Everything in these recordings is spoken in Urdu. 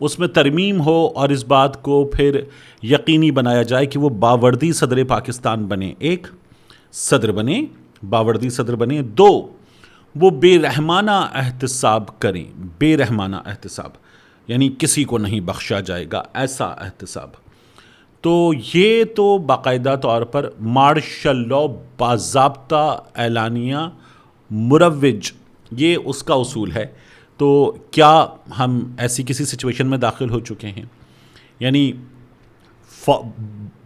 اس میں ترمیم ہو اور اس بات کو پھر یقینی بنایا جائے کہ وہ باوردی صدر پاکستان بنے. ایک صدر بنے, باوردی صدر بنے. دو, وہ بے رحمانہ احتساب کریں. بے رحمانہ احتساب یعنی کسی کو نہیں بخشا جائے گا ایسا احتساب. تو یہ تو باقاعدہ طور پر مارشل لاء باضابطہ اعلانیہ مروج, یہ اس کا اصول ہے. تو کیا ہم ایسی کسی سچویشن میں داخل ہو چکے ہیں یعنی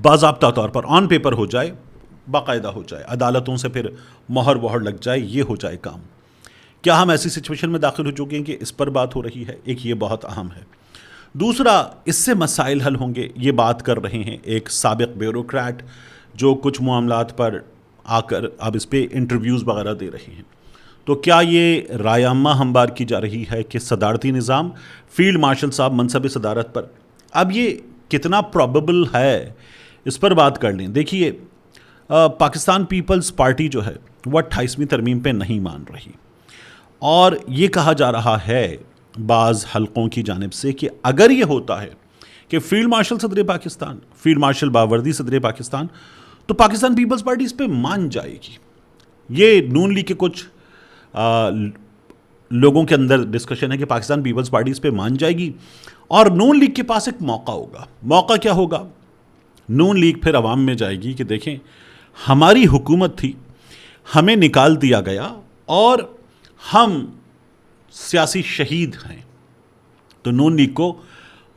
باضابطہ طور پر آن پیپر ہو جائے, باقاعدہ ہو جائے, عدالتوں سے پھر مہر وہر لگ جائے, یہ ہو جائے کام. کیا ہم ایسی سچویشن میں داخل ہو چکے ہیں کہ اس پر بات ہو رہی ہے؟ ایک یہ بہت اہم ہے. دوسرا, اس سے مسائل حل ہوں گے, یہ بات کر رہے ہیں ایک سابق بیوروکریٹ جو کچھ معاملات پر آ کر اب اس پہ انٹرویوز وغیرہ دے رہے ہیں. تو کیا یہ رائے عامہ ہموار کی جا رہی ہے کہ صدارتی نظام, فیلڈ مارشل صاحب منصب صدارت پر, اب یہ کتنا پروبیبل ہے اس پر بات کر لیں. دیکھیے, پاکستان پیپلز پارٹی جو ہے وہ 28ویں ترمیم پہ نہیں مان رہی, اور یہ کہا جا رہا ہے بعض حلقوں کی جانب سے کہ اگر یہ ہوتا ہے کہ فیلڈ مارشل صدر پاکستان, فیلڈ مارشل باوردی صدر پاکستان, تو پاکستان پیپلز پارٹی اس پہ مان جائے گی. یہ نون لیگ کے کچھ لوگوں کے اندر ڈسکشن ہے کہ پاکستان پیپلز پارٹی اس پہ مان جائے گی, اور نون لیگ کے پاس ایک موقع ہوگا. موقع کیا ہوگا؟ نون لیگ پھر عوام میں جائے گی کہ دیکھیں ہماری حکومت تھی, ہمیں نکال دیا گیا, اور ہم سیاسی شہید ہیں. تو نون لیگ کو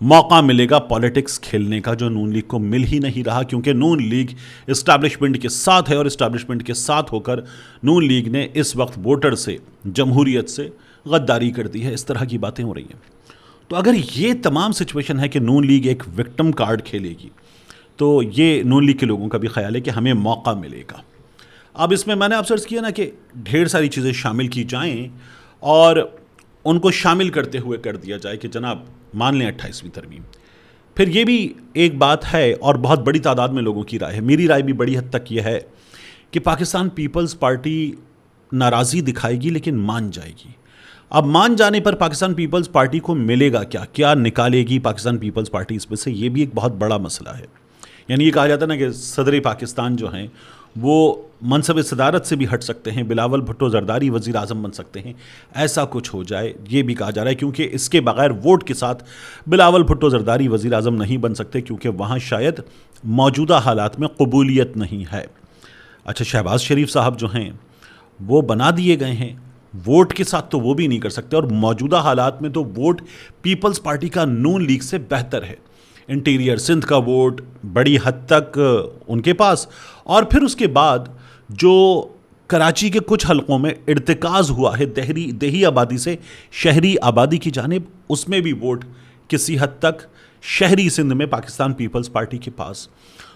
موقع ملے گا پالیٹکس کھیلنے کا, جو نون لیگ کو مل ہی نہیں رہا, کیونکہ نون لیگ اسٹیبلشمنٹ کے ساتھ ہے, اور اسٹیبلشمنٹ کے ساتھ ہو کر نون لیگ نے اس وقت ووٹر سے, جمہوریت سے غداری کر دی ہے. اس طرح کی باتیں ہو رہی ہیں. تو اگر یہ تمام سچویشن ہے کہ نون لیگ ایک وکٹم کارڈ کھیلے گی, تو یہ نون لیگ کے لوگوں کا بھی خیال ہے کہ ہمیں موقع ملے گا. اب اس میں نے آپ سے عرض کیا نا کہ ڈھیر ساری چیزیں شامل کی جائیں, اور ان کو شامل کرتے ہوئے کر دیا جائے کہ جناب مان لیں 28ویں ترمیم. پھر یہ بھی ایک بات ہے, اور بہت بڑی تعداد میں لوگوں کی رائے ہے, میری رائے بھی بڑی حد تک یہ ہے کہ پاکستان پیپلز پارٹی ناراضی دکھائے گی لیکن مان جائے گی. اب مان جانے پر پاکستان پیپلز پارٹی کو ملے گا کیا؟ کیا نکالے گی پاکستان پیپلز پارٹی اس میں سے؟ یہ بھی ایک بہت بڑا مسئلہ ہے. یعنی یہ کہا جاتا ہے نا کہ صدر پاکستان جو ہیں وہ منصب صدارت سے بھی ہٹ سکتے ہیں, بلاول بھٹو زرداری وزیر اعظم بن سکتے ہیں, ایسا کچھ ہو جائے, یہ بھی کہا جا رہا ہے, کیونکہ اس کے بغیر ووٹ کے ساتھ بلاول بھٹو زرداری وزیر اعظم نہیں بن سکتے, کیونکہ وہاں شاید موجودہ حالات میں قبولیت نہیں ہے. اچھا, شہباز شریف صاحب جو ہیں وہ بنا دیے گئے ہیں, ووٹ کے ساتھ تو وہ بھی نہیں کر سکتے, اور موجودہ حالات میں تو ووٹ پیپلز پارٹی کا نون لیگ سے بہتر ہے. انٹیریئر سندھ کا ووٹ بڑی حد تک ان کے پاس, اور پھر اس کے بعد جو کراچی کے کچھ حلقوں میں ارتکاز ہوا ہے دیہی آبادی سے شہری آبادی کی جانب, اس میں بھی ووٹ کسی حد تک شہری سندھ میں پاکستان پیپلز پارٹی کے پاس.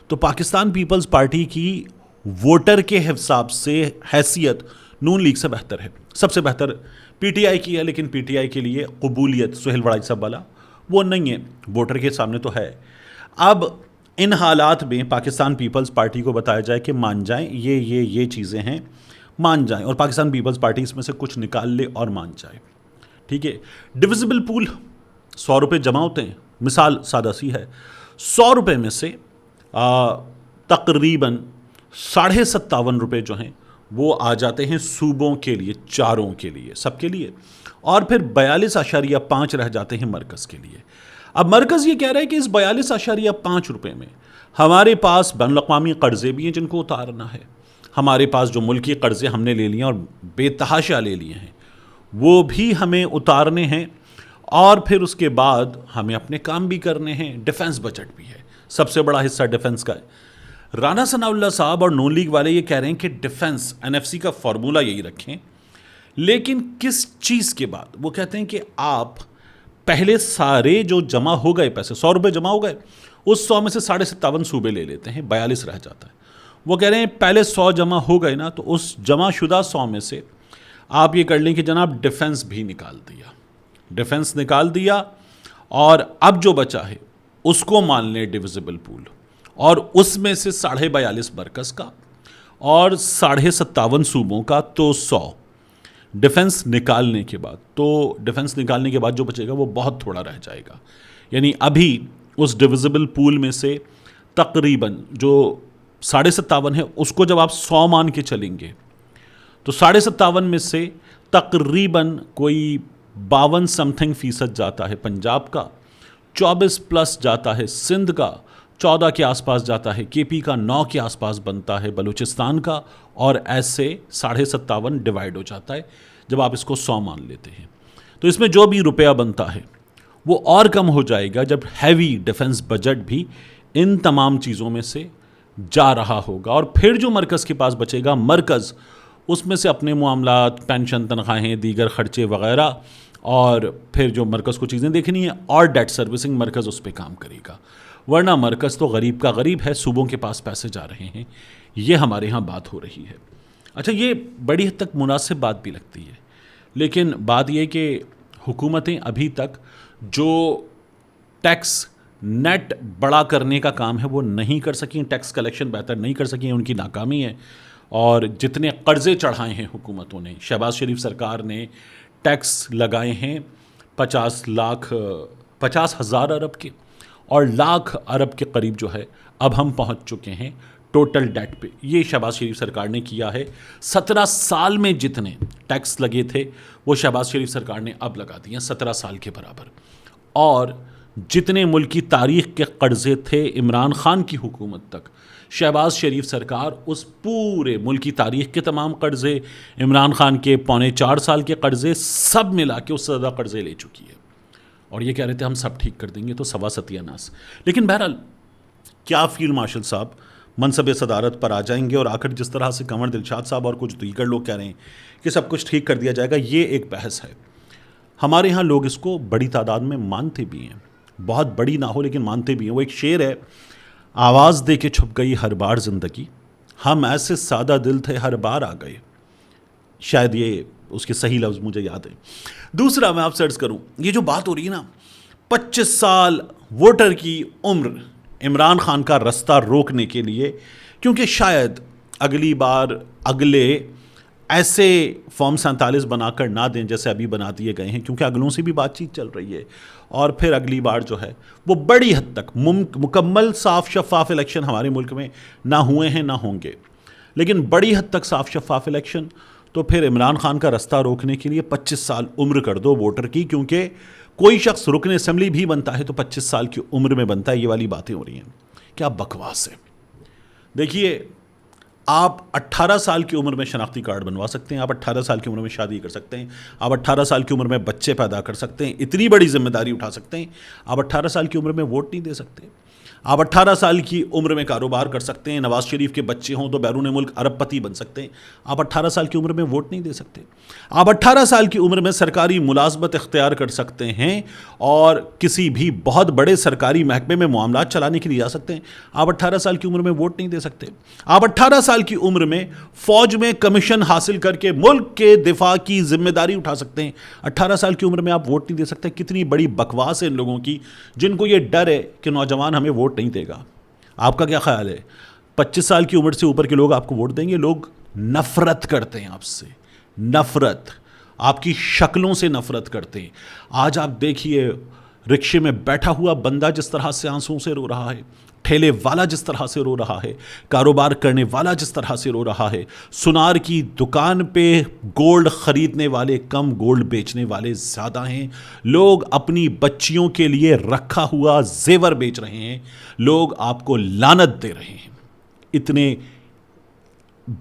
تو پاکستان پیپلز پارٹی کی ووٹر کے حساب سے حیثیت نون لیگ سے بہتر ہے. سب سے بہتر پی ٹی آئی کی ہے, لیکن پی ٹی آئی کے لیے قبولیت سہیل وڑائی صاحب والا وہ نہیں ہے, ووٹر کے سامنے تو ہے. اب ان حالات میں پاکستان پیپلز پارٹی کو بتایا جائے کہ مان جائیں, یہ چیزیں ہیں, مان جائیں, اور پاکستان پیپلز پارٹی اس میں سے کچھ نکال لے اور مان جائے. ٹھیک ہے, ڈویزبل پول 100 روپے جمع ہوتے ہیں, مثال سادہ سی ہے, 100 روپے میں سے تقریباً 57.5 روپے جو ہیں وہ آ جاتے ہیں صوبوں کے لیے, چاروں کے لیے, سب کے لیے, اور پھر 42.5 رہ جاتے ہیں مرکز کے لیے. اب مرکز یہ کہہ رہا ہے کہ اس 42.5 روپے میں ہمارے پاس بین الاقوامی قرضے بھی ہیں جن کو اتارنا ہے, ہمارے پاس جو ملکی قرضے ہم نے لے لیے اور بے تحاشا لے لیے ہیں وہ بھی ہمیں اتارنے ہیں, اور پھر اس کے بعد ہمیں اپنے کام بھی کرنے ہیں. ڈیفنس بجٹ بھی ہے, سب سے بڑا حصہ ڈیفنس کا ہے. رانا ثناء اللہ صاحب اور نون لیگ والے یہ کہہ رہے ہیں کہ ڈیفنس NFC کا فارمولہ یہی رکھیں, لیکن کس چیز کے بعد؟ وہ کہتے ہیں کہ آپ پہلے سارے جو جمع ہو گئے پیسے 100 روپے جمع ہو گئے, اس 100 میں سے 57.5 صوبے لے لیتے ہیں, 42 رہ جاتا ہے. وہ کہہ رہے ہیں پہلے 100 جمع ہو گئے نا, تو اس جمع شدہ 100 میں سے آپ یہ کر لیں کہ جناب ڈیفنس بھی نکال دیا, ڈیفنس نکال دیا, اور اب جو بچا ہے اس کو مان لیں ڈویزبل پول, اور اس میں سے 42.5 مرکز کا اور 57.5 صوبوں کا, تو 100 ڈیفنس نکالنے کے بعد، تو ڈیفنس نکالنے کے بعد جو بچے گا وہ بہت تھوڑا رہ جائے گا. یعنی ابھی اس ڈویزبل پول میں سے تقریباً جو 57.5 ہے اس کو جب آپ 100 مان کے چلیں گے تو 57.5 میں سے تقریباً کوئی 52% جاتا ہے پنجاب کا، 24+ جاتا ہے سندھ کا، 14 کے آس پاس جاتا ہے کے پی کا، 9 کے آس پاس بنتا ہے بلوچستان کا، اور ایسے 57.5 ڈیوائیڈ ہو جاتا ہے جب آپ اس کو 100 مان لیتے ہیں. تو اس میں جو بھی روپیہ بنتا ہے وہ اور کم ہو جائے گا جب ہیوی ڈیفنس بجٹ بھی ان تمام چیزوں میں سے جا رہا ہوگا. اور پھر جو مرکز کے پاس بچے گا، مرکز اس میں سے اپنے معاملات، پینشن، تنخواہیں، دیگر خرچے وغیرہ، اور پھر جو مرکز کو چیزیں دیکھنی ہیں اور ڈیٹ سروسنگ، مرکز اس پہ کام کرے گا. ورنہ مرکز تو غریب کا غریب ہے، صوبوں کے پاس پیسے جا رہے ہیں. یہ ہمارے ہاں بات ہو رہی ہے. اچھا، یہ بڑی حد تک مناسب بات بھی لگتی ہے، لیکن بات یہ کہ حکومتیں ابھی تک جو ٹیکس نیٹ بڑا کرنے کا کام ہے وہ نہیں کر سکیں، ٹیکس کلیکشن بہتر نہیں کر سکیں، ان کی ناکامی ہے. اور جتنے قرضے چڑھائے ہیں حکومتوں نے، شہباز شریف سرکار نے ٹیکس لگائے ہیں 50,000 ارب کے، اور لاکھ ارب کے قریب جو ہے اب ہم پہنچ چکے ہیں ٹوٹل ڈیٹ پہ. یہ شہباز شریف سرکار نے کیا ہے. 17 سال میں جتنے ٹیکس لگے تھے وہ شہباز شریف سرکار نے اب لگا دیے ہیں 17 سال کے برابر. اور جتنے ملک کی تاریخ کے قرضے تھے عمران خان کی حکومت تک، شہباز شریف سرکار اس پورے ملک کی تاریخ کے تمام قرضے، عمران خان کے 3.25 سال کے قرضے، سب ملا کے اس سے زیادہ قرضے لے چکی ہے. اور یہ کہہ رہے تھے ہم سب ٹھیک کر دیں گے، تو سوا ستیہ ناس. لیکن بہرحال کیا فیلڈ مارشل صاحب منصب صدارت پر آ جائیں گے، اور آ کر جس طرح سے کنور دلشاد صاحب اور کچھ دیگر لوگ کہہ رہے ہیں کہ سب کچھ ٹھیک کر دیا جائے گا، یہ ایک بحث ہے. ہمارے ہاں لوگ اس کو بڑی تعداد میں مانتے بھی ہیں، بہت بڑی نہ ہو لیکن مانتے بھی ہیں. وہ ایک شعر ہے، آواز دے کے چھپ گئی ہر بار زندگی، ہم ایسے سادہ دل تھے ہر بار آ گئے. شاید یہ اس کے صحیح لفظ مجھے یاد ہے. دوسرا میں آپ سے عرض کروں، یہ جو بات ہو رہی ہے نا، 25 سال ووٹر کی عمر عمران خان کا رستہ روکنے کے لیے، کیونکہ شاید اگلی بار اگلے ایسے فارم 47 بنا کر نہ دیں جیسے ابھی بنا دیے گئے ہیں، کیونکہ اگلوں سے بھی بات چیت چل رہی ہے. اور پھر اگلی بار جو ہے وہ بڑی حد تک مکمل صاف شفاف الیکشن ہمارے ملک میں نہ ہوئے ہیں نہ ہوں گے، لیکن بڑی حد تک صاف شفاف الیکشن. تو پھر عمران خان کا رستہ روکنے کے لیے 25 سال عمر کر دو ووٹر کی، کیونکہ کوئی شخص رکن اسمبلی بھی بنتا ہے تو 25 سال کی عمر میں بنتا ہے. یہ والی باتیں ہو رہی ہیں، کیا بکواس ہے. دیکھیے، آپ 18 سال کی عمر میں شناختی کارڈ بنوا سکتے ہیں، آپ 18 سال کی عمر میں شادی کر سکتے ہیں، آپ 18 سال کی عمر میں بچے پیدا کر سکتے ہیں، اتنی بڑی ذمہ داری اٹھا سکتے ہیں. آپ 18 سال کی عمر میں ووٹ نہیں دے سکتے. آپ 18 سال کی عمر میں کاروبار کر سکتے ہیں، نواز شریف کے بچے ہوں تو بیرون ملک ارب پتی بن سکتے ہیں. آپ 18 سال کی عمر میں ووٹ نہیں دے سکتے. آپ 18 سال کی عمر میں سرکاری ملازمت اختیار کر سکتے ہیں اور کسی بھی بہت بڑے سرکاری محکمے میں معاملات چلانے کے لیے جا سکتے ہیں. آپ 18 سال کی عمر میں ووٹ نہیں دے سکتے. آپ 18 سال کی عمر میں فوج میں کمیشن حاصل کر کے ملک کے دفاع کی ذمہ داری اٹھا سکتے ہیں. 18 سال کی عمر میں آپ ووٹ نہیں دے سکتے. کتنی بڑی بکواس ہے ان لوگوں کی جن کو یہ ڈر ہے کہ نوجوان ہمیں ووٹ نہیں دے گا. آپ کا کیا خیال ہے؟ 25 سال کی عمر سے اوپر کے لوگ آپ کو ووٹ دیں گے؟ لوگ نفرت کرتے ہیں آپ سے، نفرت، آپ کی شکلوں سے نفرت کرتے ہیں. آج آپ دیکھیے رکشے میں بیٹھا ہوا بندہ جس طرح سے آنسوں سے رو رہا ہے، ٹھیلے والا جس طرح سے رو رہا ہے، کاروبار کرنے والا جس طرح سے رو رہا ہے، سنار کی دکان پہ گولڈ خریدنے والے کم گولڈ بیچنے والے زیادہ ہیں. لوگ اپنی بچیوں کے لیے رکھا ہوا زیور بیچ رہے ہیں. لوگ آپ کو لعنت دے رہے ہیں. اتنے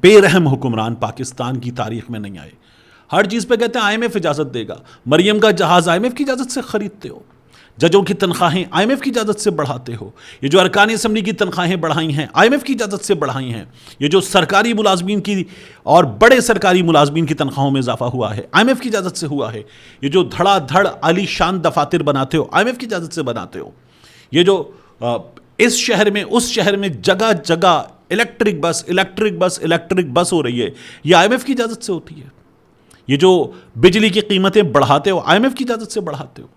بے رحم حکمران پاکستان کی تاریخ میں نہیں آئے. ہر چیز پہ کہتے ہیں آئی ایم ایف اجازت دے گا. مریم کا جہاز آئی ایم ایف کی اجازت سے خریدتے ہو. ججوں کی تنخواہیں آئی ایم ایف کی اجازت سے بڑھاتے ہو. یہ جو ارکان اسمبلی کی تنخواہیں بڑھائی ہیں آئی ایم ایف کی اجازت سے بڑھائی ہیں. یہ جو سرکاری ملازمین کی اور بڑے سرکاری ملازمین کی تنخواہوں میں اضافہ ہوا ہے آئی ایم ایف کی اجازت سے ہوا ہے. یہ جو دھڑا دھڑ عالی شان دفاتر بناتے ہو آئی ایم ایف کی اجازت سے بناتے ہو. یہ جو اس شہر میں اس شہر میں جگہ جگہ الیکٹرک بس ہو رہی ہے، یہ آئی ایم ایف کی اجازت سے ہوتی ہے. یہ جو بجلی کی قیمتیں بڑھاتے ہو آئی ایم ایف کی اجازت سے بڑھاتے ہو.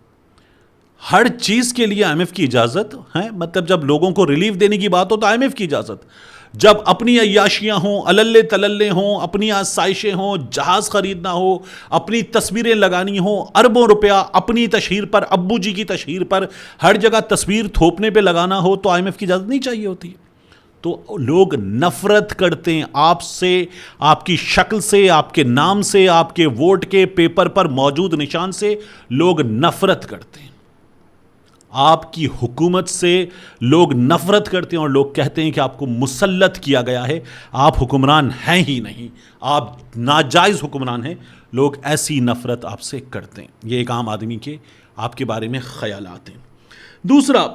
ہر چیز کے لیے IMF کی اجازت ہے. مطلب جب لوگوں کو ریلیف دینے کی بات ہو تو IMF کی اجازت. جب اپنی عیاشیاں ہوں, اللے تللے ہوں, اپنی آسائشیں ہوں, جہاز خریدنا ہو, اپنی تصویریں لگانی ہوں, اربوں روپیہ اپنی تشہیر پر, ابو جی کی تشہیر پر, ہر جگہ تصویر تھوپنے پہ لگانا ہو تو IMF کی اجازت نہیں چاہیے ہوتی. تو لوگ نفرت کرتے ہیں آپ سے, آپ کی شکل سے, آپ کے نام سے, آپ کے ووٹ کے پیپر پر موجود نشان سے لوگ نفرت کرتے ہیں. آپ کی حکومت سے لوگ نفرت کرتے ہیں اور لوگ کہتے ہیں کہ آپ کو مسلط کیا گیا ہے, آپ حکمران ہیں ہی نہیں, آپ ناجائز حکمران ہیں. لوگ ایسی نفرت آپ سے کرتے ہیں. یہ ایک عام آدمی کے آپ کے بارے میں خیالات ہیں. دوسرا,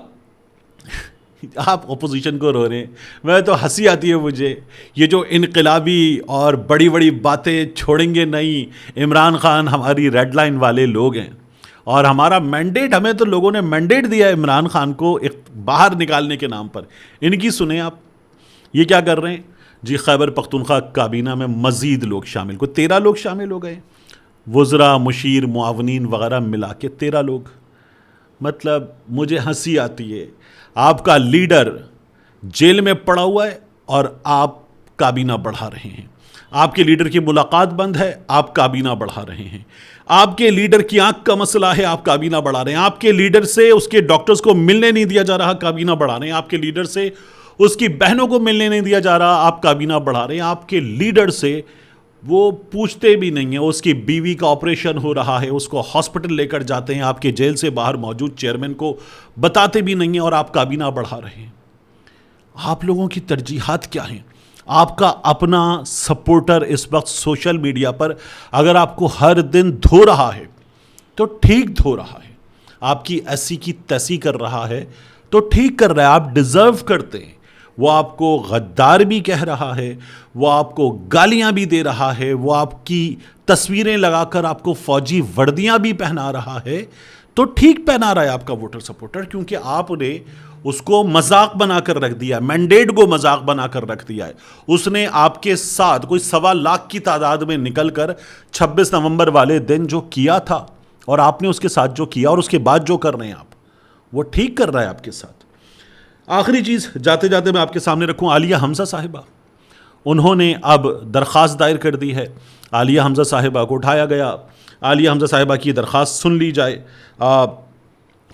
آپ اپوزیشن کو رو رہے ہیں, میں تو ہنسی آتی ہے مجھے. یہ جو انقلابی اور بڑی بڑی باتیں چھوڑیں گے نہیں, عمران خان ہماری ریڈ لائن والے لوگ ہیں, اور ہمارا مینڈیٹ, ہمیں تو لوگوں نے مینڈیٹ دیا ہے عمران خان کو باہر نکالنے کے نام پر. ان کی سنیں آپ, یہ کیا کر رہے ہیں جی؟ خیبر پختونخوا کابینہ میں مزید لوگ شامل, کو 13 لوگ شامل ہو گئے, وزراء, مشیر, معاونین وغیرہ ملا کے 13 لوگ. مطلب مجھے ہنسی آتی ہے. آپ کا لیڈر جیل میں پڑا ہوا ہے اور آپ کابینہ بڑھا رہے ہیں. آپ کے لیڈر کی ملاقات بند ہے, آپ کابینہ بڑھا رہے ہیں. آپ کے لیڈر کی آنکھ کا مسئلہ ہے, آپ کابینہ بڑھا رہے ہیں. آپ کے لیڈر سے اس کے ڈاکٹرز کو ملنے نہیں دیا جا رہا, کابینہ بڑھا رہے ہیں. آپ کے لیڈر سے اس کی بہنوں کو ملنے نہیں دیا جا رہا, آپ کابینہ بڑھا رہے ہیں. آپ کے لیڈر سے وہ پوچھتے بھی نہیں ہیں, اس کی بیوی کا آپریشن ہو رہا ہے, اس کو ہاسپٹل لے کر جاتے ہیں, آپ کے جیل سے باہر موجود چیئرمین کو بتاتے بھی نہیں ہیں, اور آپ کابینہ بڑھا رہے ہیں. آپ لوگوں کی ترجیحات کیا ہیں؟ آپ کا اپنا سپورٹر اس وقت سوشل میڈیا پر اگر آپ کو ہر دن دھو رہا ہے تو ٹھیک دھو رہا ہے, آپ کی ایسی کی تیسی کر رہا ہے تو ٹھیک کر رہا ہے, آپ ڈیزرو کرتے ہیں. وہ آپ کو غدار بھی کہہ رہا ہے, وہ آپ کو گالیاں بھی دے رہا ہے, وہ آپ کی تصویریں لگا کر آپ کو فوجی وردیاں بھی پہنا رہا ہے, تو ٹھیک پہنا رہا ہے آپ کا ووٹر سپورٹر, کیونکہ آپ نے اس کو مذاق بنا کر رکھ دیا, مینڈیٹ کو مذاق بنا کر رکھ دیا ہے. اس نے آپ کے ساتھ کوئی 1.25 لاکھ کی تعداد میں نکل کر 26 نومبر والے دن جو کیا تھا, اور آپ نے اس کے ساتھ جو کیا اور اس کے بعد جو کر رہے ہیں آپ, وہ ٹھیک کر رہا ہے آپ کے ساتھ. آخری چیز جاتے جاتے میں آپ کے سامنے رکھوں, عالیہ حمزہ صاحبہ, انہوں نے اب درخواست دائر کر دی ہے. عالیہ حمزہ صاحبہ کو اٹھایا گیا, عالیہ حمزہ صاحبہ کی درخواست سن لی جائے.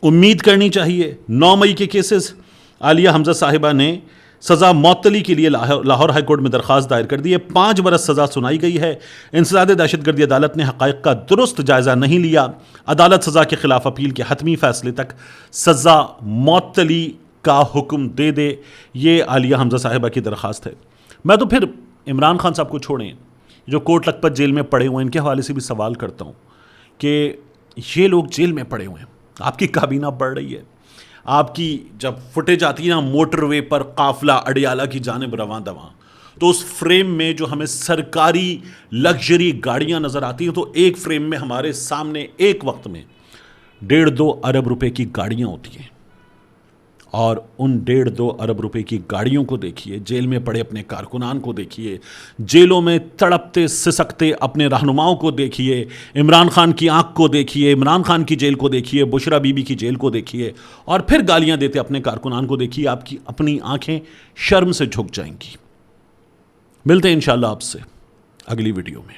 امید کرنی چاہیے 9 مئی کے کیسز. عالیہ حمزہ صاحبہ نے سزا معطلی کے لیے لاہور ہائی کورٹ میں درخواست دائر کر دی ہے. 5 برس سزا سنائی گئی ہے. انسداد دہشت گردی عدالت نے حقائق کا درست جائزہ نہیں لیا. عدالت سزا کے خلاف اپیل کے حتمی فیصلے تک سزا معطلی کا حکم دے دے. یہ عالیہ حمزہ صاحبہ کی درخواست ہے. میں تو پھر عمران خان صاحب کو چھوڑیں, جو کوٹ لکھپت جیل میں پڑے ہوئے ہیں, ان کے حوالے سے بھی سوال کرتا ہوں کہ یہ لوگ جیل میں پڑے ہوئے ہیں, آپ کی کابینہ بڑھ رہی ہے, آپ کی جب فوٹیج آتی ہے نا موٹر وے پر قافلہ اڈیالہ کی جانب رواں دواں, تو اس فریم میں جو ہمیں سرکاری لگژری گاڑیاں نظر آتی ہیں, تو ایک فریم میں ہمارے سامنے ایک وقت میں 1.5-2 ارب روپے کی گاڑیاں ہوتی ہیں. اور ان 1.5-2 ارب روپے کی گاڑیوں کو دیکھیے, جیل میں پڑے اپنے کارکنان کو دیکھیے, جیلوں میں تڑپتے سسکتے اپنے رہنماؤں کو دیکھیے, عمران خان کی آنکھ کو دیکھیے, عمران خان کی جیل کو دیکھیے, بشرا بی بی کی جیل کو دیکھیے, اور پھر گالیاں دیتے اپنے کارکنان کو دیکھیے. آپ کی اپنی آنکھیں شرم سے جھک جائیں گی. ملتے ہیں انشاءاللہ آپ سے اگلی ویڈیو میں.